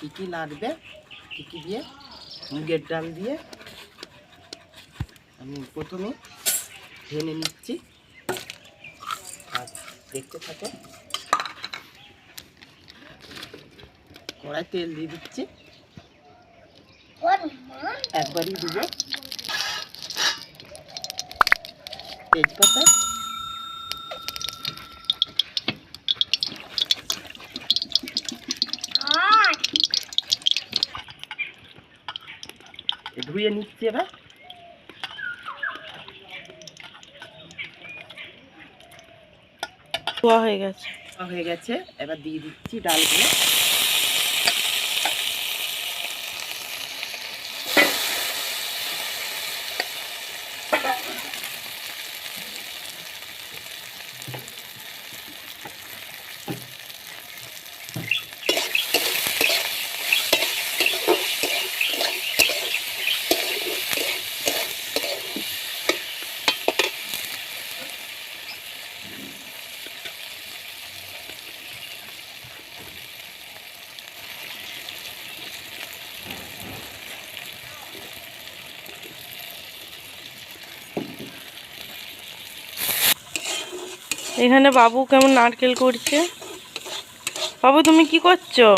কী কী লাগবে, কী কী দিয়ে মুগের ডাল দিয়ে আমি প্রথমে ভেনে নিচ্ছি। আর দেখতে থাকো। কড়াই তেল দিয়ে দিচ্ছি, একবারই দিব তেজপাতা, ধুয়ে নিচ্ছি। এবার হয়ে গেছে, এবার দিয়ে দিচ্ছি ডালগুলো। এখানে বাবু কেমন নারকেল করছে। বাবু তুমি কি করছো?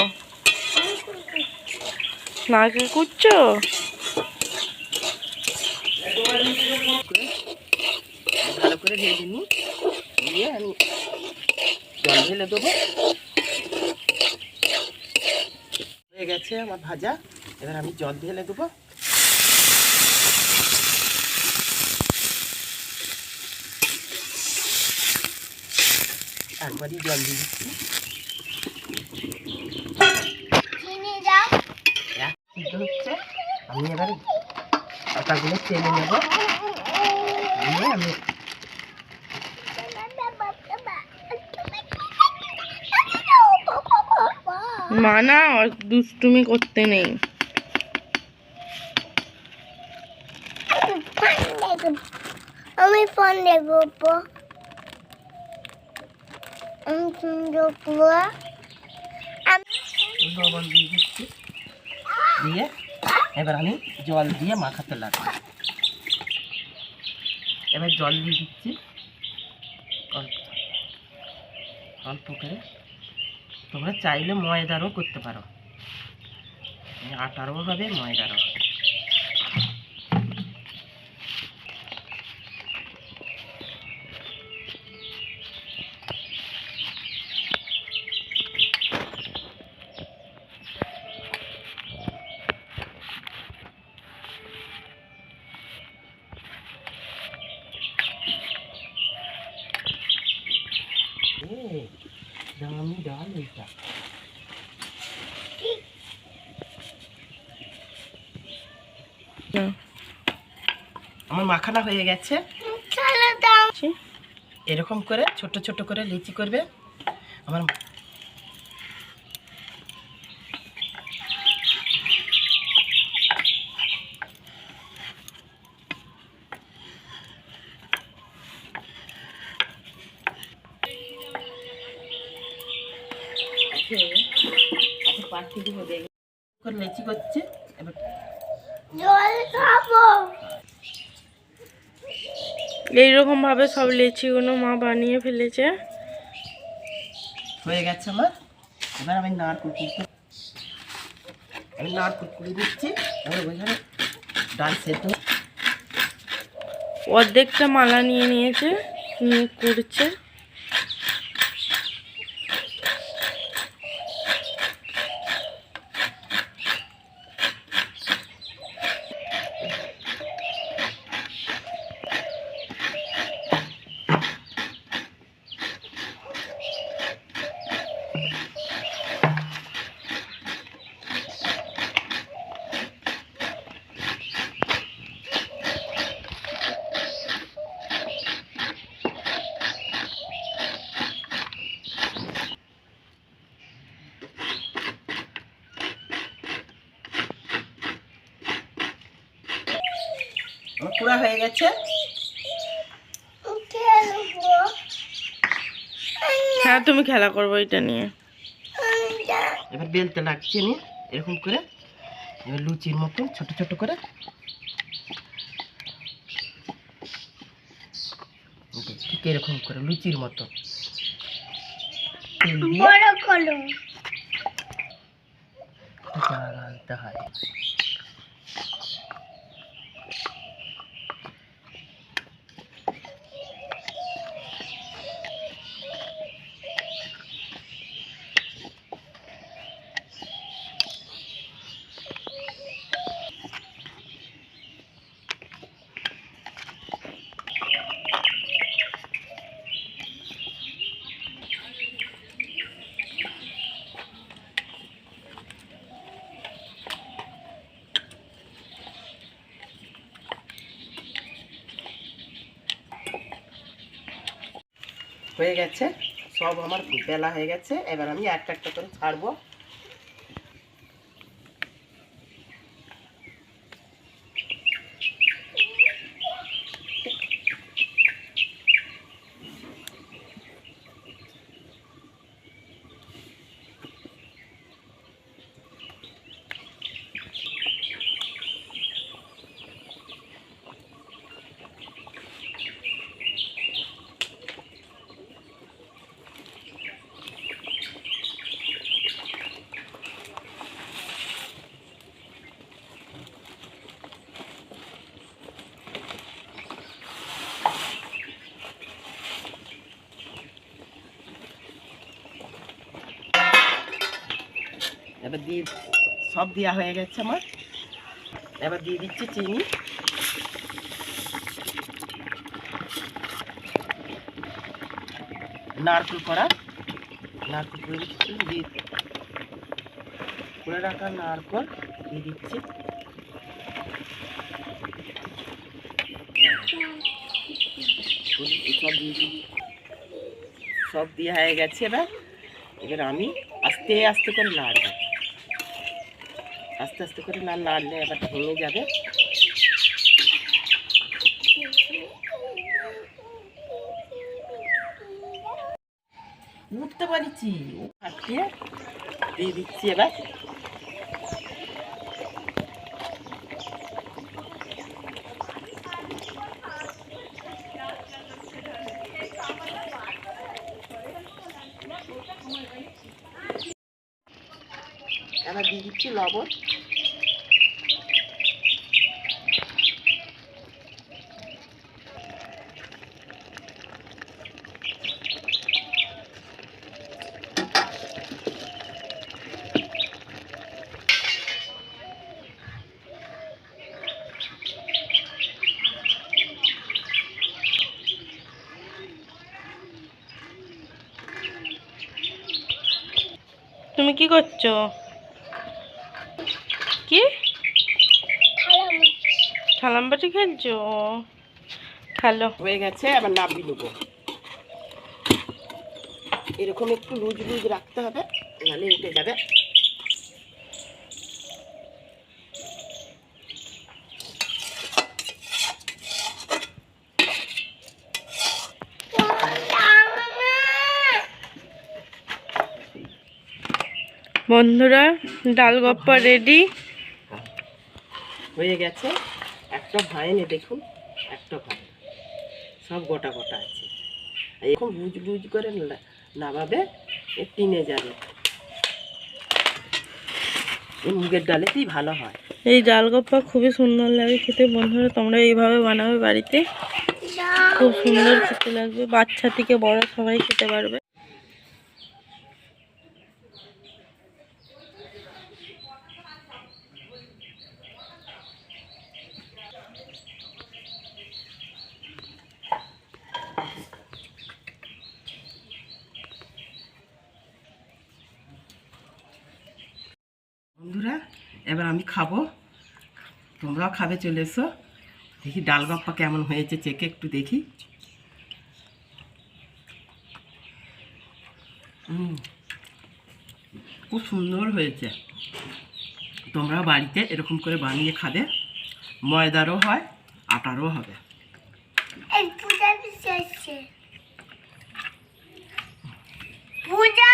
নারকেল কুটছো? ভালো করে ভেজে নিই, দিয়ে আমি জল ঢেলে দেবো। হয়ে গেছে আমার ভাজা, এবার আমি জল ঢেলে দেবো। একবারই জল দিয়ে দিচ্ছি। হচ্ছে আমি এবার আটাগুলো চেলে নেব, দিয়ে আমি মানা দুষ্টুমি করতে নেই। আমি ফোন দেখবো, লবণ দিয়ে দিচ্ছি, দিয়ে এবার আমি জল দিয়ে মাখাতে লাগবো। এবার জল দিয়ে দিচ্ছি অল্প অল্প করে। তোমরা চাইলে ময়দারও করতে পারো, আটারও হবে ময়দারও হবে। দামি ডাল এটা। আমার মাখানা হয়ে গেছে। এরকম করে ছোট ছোট করে লিচি করবে। আমার লেচি করছে, এবার এইরকম ভাবে সব লেচিগুলো মা বানিয়ে ফেলেছে। হয়ে গেছে আমার। এবার আমি নারকেল কুড়ি দিচ্ছি। এবার ওইখানে ডাল সেদ্ধ অর্ধেকটা মালা নিয়ে নিয়েছে, নিয়ে করছে। পুরা হয়ে গেছে। হ্যাঁ তুমি খেলা করবো এটা নিয়ে। এবার বেলতে লাগছে নি। এরকম করে এবার লুচির মতন ছোট ছোট করে ঠিক এরকম করে লুচির মতো তেল দিয়ে বড় করো আনতে হয়। হয়ে গেছে, সব আমার বেলা হয়ে গেছে। এবার আমি একটা একটা করে ছাড়বো। এবার দিয়ে সব দেওয়া হয়ে গেছে আমার। এবার দিয়ে দিচ্ছি চিনি, নারকেল করা, নারকেল করে দিচ্ছি, করে রাখা নারকেল দিয়ে দিচ্ছি। সব দিয়ে হয়ে গেছে। এবার এবার আমি আস্তে আস্তে করে নাড়বো, আস্তে আস্তে করে না নাড়লে এবার ভেঙে যাবে। উঠতে পারছি, ফাটিয়ে দিয়ে দিচ্ছি। এবার এবার দিয়ে দিচ্ছি লবণ। তুমি কি করছো? কি থালামবাটি খেলছো? খেলো। হয়ে গেছে, আবার নাবি নেবো। এরকম একটু লুজ লুজ রাখতে হবে, নাহলে উঠে যাবে। বন্ধুরা, ডাল গপ্পা রেডি হয়ে গেছে। একটা ভাইনে দেখুন, একটা ভাই সব গোটা গোটা আছে। এরকম লুজ লুজ করে নামাবে, টিনে যাবে। এই মুগের ডালেতেই ভালো হয়। এই ডাল গপ্পা খুবই সুন্দর লাগে খেতে। বন্ধুরা, তোমরা এইভাবে বানাবে বাড়িতে, খুব সুন্দর খেতে লাগবে। বাচ্চা থেকে বড় সবাই খেতে পারবে। বন্ধুরা, এবার আমি খাবো, তোমরাও খাবে, চলে এসো। দেখি ডাল গপ্পা কেমন হয়েছে, চেকে একটু দেখি। খুব সুন্দর হয়েছে। তোমরা বাড়িতে এরকম করে বানিয়ে খাবে। ময়দারও হয়, আটারও হবে। পূজা